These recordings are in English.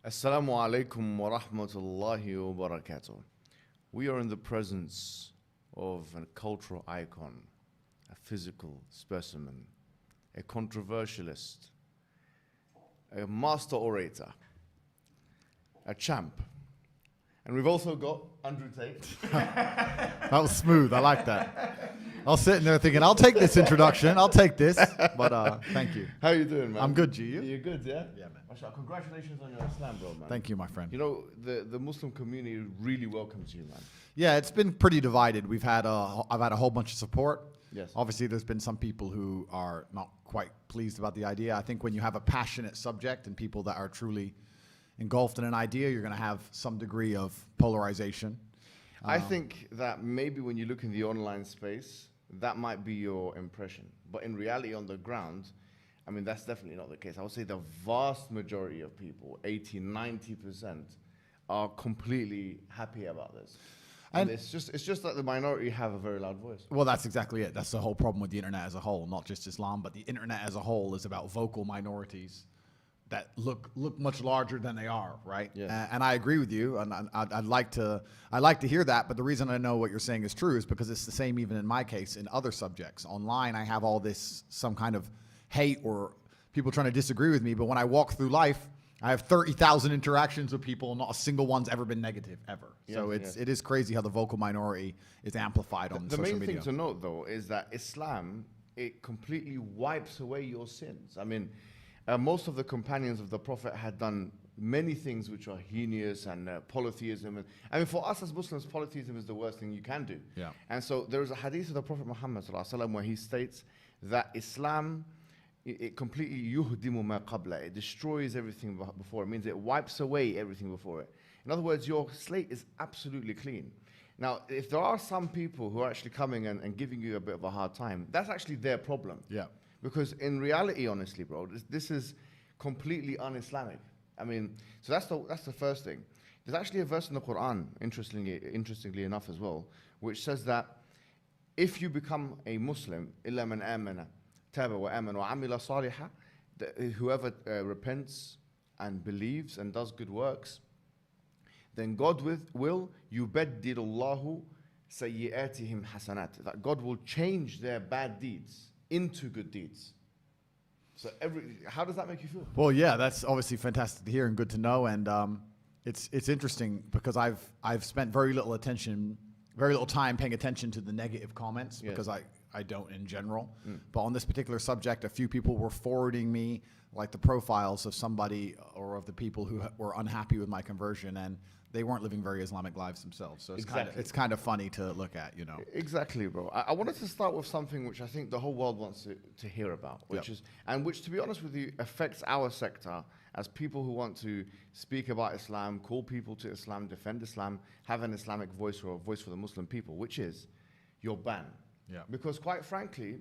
Assalamu alaikum wa rahmatullahi wa barakatuh. We are in the presence of a cultural icon, a physical specimen, a controversialist, a master orator, a champ. And we've also got Andrew Tate. That was smooth. I like that. I was sitting there thinking, I'll take this introduction. I'll take this. But thank you. How you doing, man? I'm good, G. You? You're good, yeah? Yeah, man. Mashallah, congratulations on your Islam, bro, man. Thank you, my friend. You know, the Muslim community really welcomes you, man. Yeah, it's been pretty divided. I've had a whole bunch of support. Yes. Obviously, there's been some people who are not quite pleased about the idea. I think when you have a passionate subject and people that are truly engulfed in an idea, you're going to have some degree of polarization. I think that maybe when you look in the online space, that might be your impression. But in reality, on the ground, I mean, that's definitely not the case. I would say the vast majority of people, 80, 90%, are completely happy about this. And it's just that the minority have a very loud voice. Well, that's exactly it. That's the whole problem with the internet as a whole, not just Islam, but the internet as a whole is about vocal minorities that look much larger than they are, right? Yeah. And I agree with you, and I'd like to hear that. But the reason I know what you're saying is true is because it's the same even in my case in other subjects. Online, I have all this some kind of hate or people trying to disagree with me. But when I walk through life, I have 30,000 interactions with people, and not a single one's ever been negative ever. Yeah, so it is crazy how the vocal minority is amplified on social media. The main thing to note, though, is that Islam, it completely wipes away your sins. I mean, most of the companions of the Prophet had done many things which are heinous and polytheism. And, I mean, for us as Muslims, polytheism is the worst thing you can do. Yeah. And so there is a hadith of the Prophet Muhammad ﷺ where he states that Islam, it completely yuhdimu ma qabla. It destroys everything before. It means it wipes away everything before it. In other words, your slate is absolutely clean. Now, if there are some people who are actually coming and giving you a bit of a hard time, that's actually their problem. Yeah. Because in reality, honestly, bro, this is completely un-Islamic. I mean, so that's the first thing. There's actually a verse in the Qur'an, interestingly enough as well, which says that if you become a Muslim, إِلَّا مَنْ آمَنَ تَابَ وَآمَنَ وَعَمِلَ صَالِحًا, whoever repents and believes and does good works, then God will يُبَدِّلُ اللَّهُ سَيِّئَاتِهِمْ حَسَنَاتٍ, that God will change their bad deeds into good deeds. So how does that make you feel? Well, yeah, that's obviously fantastic to hear and good to know. And it's interesting because I've spent very little time paying attention to the negative comments. Yes. Because I don't in general. But on this particular subject, a few people were forwarding me like the profiles of somebody or of the people who were unhappy with my conversion, and they weren't living very Islamic lives themselves. So it's kind of funny to look at, you know. Exactly, bro. I wanted to start with something which I think the whole world wants to hear about, which to be honest with you, affects our sector as people who want to speak about Islam, call people to Islam, defend Islam, have an Islamic voice or a voice for the Muslim people, which is your ban. Yeah. Because quite frankly,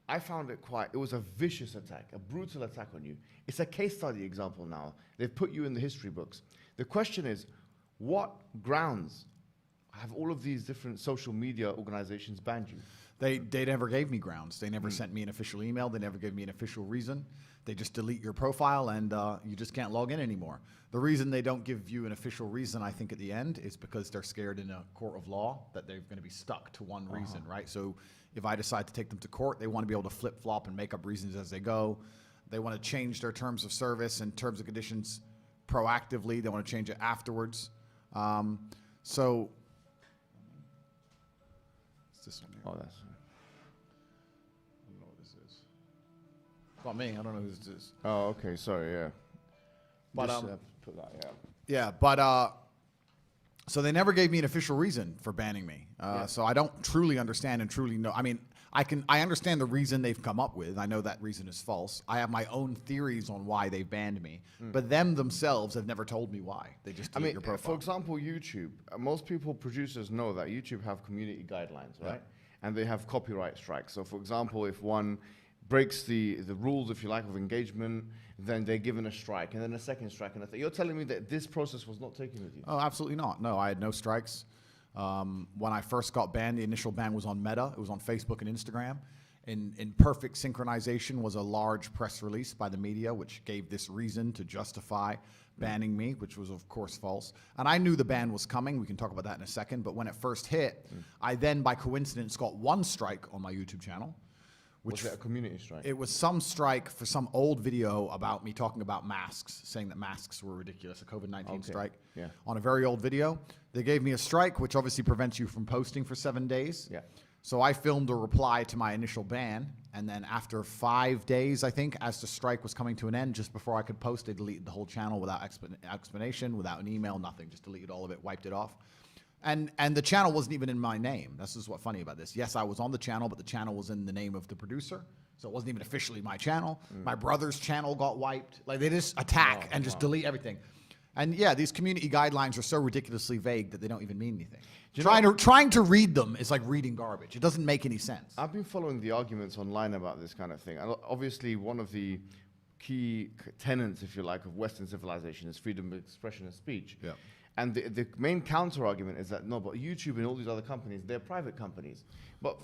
I found it was a vicious attack, a brutal attack on you. It's a case study example now. They've put you in the history books. The question is, what grounds have all of these different social media organizations banned you? They never gave me grounds. They never sent me an official email. They never gave me an official reason. They just delete your profile and you just can't log in anymore. The reason they don't give you an official reason, I think, at the end is because they're scared in a court of law that they're going to be stuck to one reason, right? So if I decide to take them to court, they want to be able to flip-flop and make up reasons as they go. They want to change their terms of service and terms and conditions proactively. They want to change it afterwards. So it's this one here. Oh, that's... I don't know what this is. It's not me. I don't know who this is. Oh, okay. Sorry, yeah. But Just, put that, yeah. yeah, but so they never gave me an official reason for banning me. So I don't truly understand and truly know. I mean, I understand the reason they've come up with. I know that reason is false. I have my own theories on why they've banned me, but them themselves have never told me why. They just delete your profile. For example, YouTube. Most producers know that YouTube have community guidelines, right? And they have copyright strikes. So, for example, if one breaks the rules, if you like, of engagement, then they're given a strike, and then a second strike, and a third. You're telling me that this process was not taken with you? Oh, absolutely not. No, I had no strikes. When I first got banned, the initial ban was on Meta. It was on Facebook and Instagram. in perfect synchronization was a large press release by the media, which gave this reason to justify banning me, which was of course false. And I knew the ban was coming. We can talk about that in a second. But when it first hit, I then by coincidence got one strike on my YouTube channel. Was it a community strike? It was some strike for some old video about me talking about masks, saying that masks were ridiculous, a COVID-19 strike. Yeah. On a very old video. They gave me a strike, which obviously prevents you from posting for 7 days. Yeah. So I filmed a reply to my initial ban, and then after 5 days, I think, as the strike was coming to an end, just before I could post, they deleted the whole channel without explanation, without an email, nothing, just deleted all of it, wiped it off. And the channel wasn't even in my name. This is what's funny about this. Yes, I was on the channel, but the channel was in the name of the producer, so it wasn't even officially my channel. My brother's channel got wiped. Like, they just attack and just delete everything. And yeah, these community guidelines are so ridiculously vague that they don't even mean anything. Trying to read them is like reading garbage. It doesn't make any sense. I've been following the arguments online about this kind of thing. And obviously, one of the key tenets, if you like, of Western civilization is freedom of expression and speech. Yeah. And the main counter-argument is that, no, but YouTube and all these other companies, they're private companies. But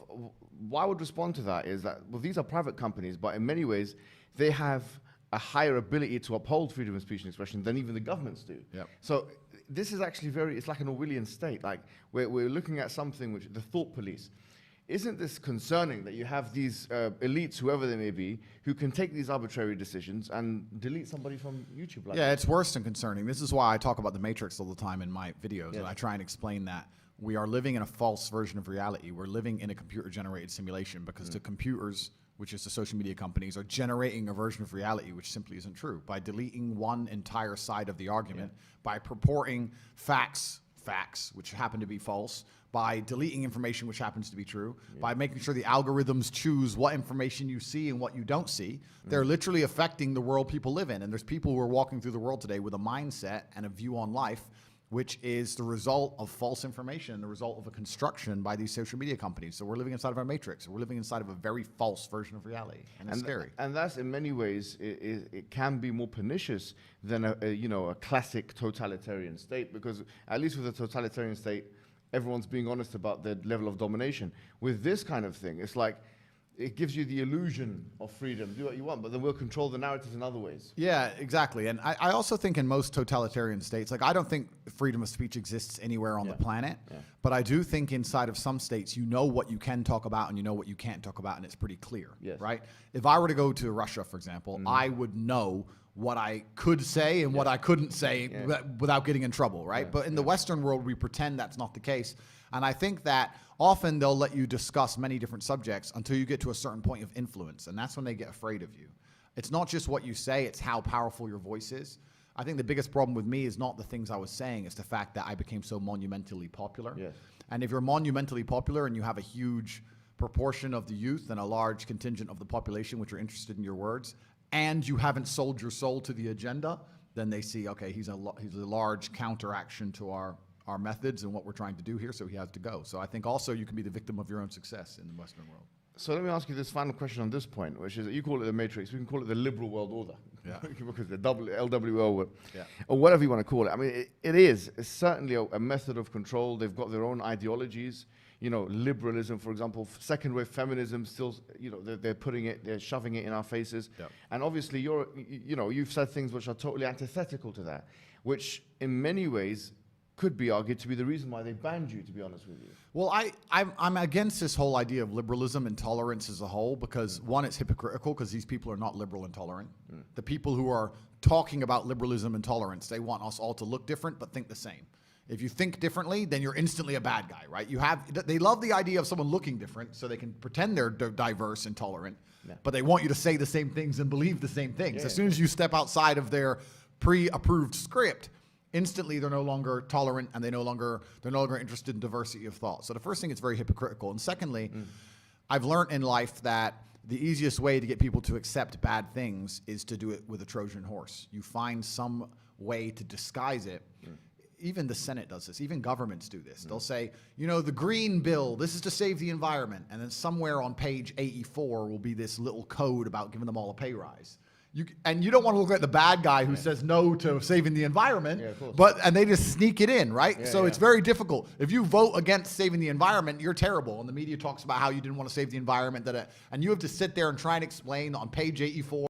why I would respond to that is that, well, these are private companies, but in many ways, they have a higher ability to uphold freedom of speech and expression than even the governments do. Yep. So this is actually it's like an Orwellian state. Like, we're looking at something which, the thought police. Isn't this concerning that you have these elites, whoever they may be, who can take these arbitrary decisions and delete somebody from YouTube? Like yeah, it's worse than concerning. This is why I talk about the Matrix all the time in my videos, Yes. and I try and explain that we are living in a false version of reality. We're living in a computer-generated simulation because the computers, which is the social media companies, are generating a version of reality which simply isn't true. By deleting one entire side of the argument, by purporting facts, which happen to be false, by deleting information which happens to be true, by making sure the algorithms choose what information you see and what you don't see, they're literally affecting the world people live in. And there's people who are walking through the world today with a mindset and a view on life which is the result of false information, the result of a construction by these social media companies. So we're living inside of our matrix. We're living inside of a very false version of reality, and it's scary. And that's, in many ways, it can be more pernicious than a classic totalitarian state, because at least with a totalitarian state, everyone's being honest about their level of domination. With this kind of thing, it's like, it gives you the illusion of freedom, do what you want, but then we'll control the narratives in other ways. Yeah, exactly. And I also think in most totalitarian states, like, I don't think freedom of speech exists anywhere on the planet, but I do think inside of some states, you know what you can talk about and you know what you can't talk about, and it's pretty clear, right? If I were to go to Russia, for example, I would know what I could say and what I couldn't say without getting in trouble, right? But in the Western world, we pretend that's not the case. And I think that often they'll let you discuss many different subjects until you get to a certain point of influence, and that's when they get afraid of you. It's not just what you say, it's how powerful your voice is. I think the biggest problem with me is not the things I was saying, it's the fact that I became so monumentally popular. And if you're monumentally popular and you have a huge proportion of the youth and a large contingent of the population which are interested in your words, and you haven't sold your soul to the agenda, then they see, okay, he's a large counteraction to our methods and what we're trying to do here, so he has to go. So I think also you can be the victim of your own success in the Western world. So let me ask you this final question on this point, which is, you call it the matrix, we can call it the liberal world order. Because the LWO, or whatever you want to call it. I mean, it's certainly a method of control. They've got their own ideologies. You know, liberalism, for example, second wave feminism, still, they're shoving it in our faces. And obviously you've said things which are totally antithetical to that, which in many ways could be argued to be the reason why they banned you, to be honest with you. Well, I'm against this whole idea of liberalism and tolerance as a whole, because one, it's hypocritical because these people are not liberal and tolerant. The people who are talking about liberalism and tolerance, they want us all to look different but think the same. If you think differently, then you're instantly a bad guy, right? They love the idea of someone looking different so they can pretend they're diverse and tolerant, but they want you to say the same things and believe the same things. As soon as you step outside of their pre-approved script, instantly they're no longer tolerant and they're no longer interested in diversity of thought. So the first thing, it's very hypocritical. And secondly, I've learned in life that the easiest way to get people to accept bad things is to do it with a Trojan horse. You find some way to disguise it. Even the Senate does this. Even governments do this. They'll say, the green bill, this is to save the environment. And then somewhere on page 84 will be this little code about giving them all a pay rise. And you don't want to look like the bad guy who says no to saving the environment, Yeah, of course. and they just sneak it in, right? Yeah, So it's yeah. very difficult. If you vote against saving the environment, you're terrible. And the media talks about how you didn't want to save the environment, and you have to sit there and try and explain on page 84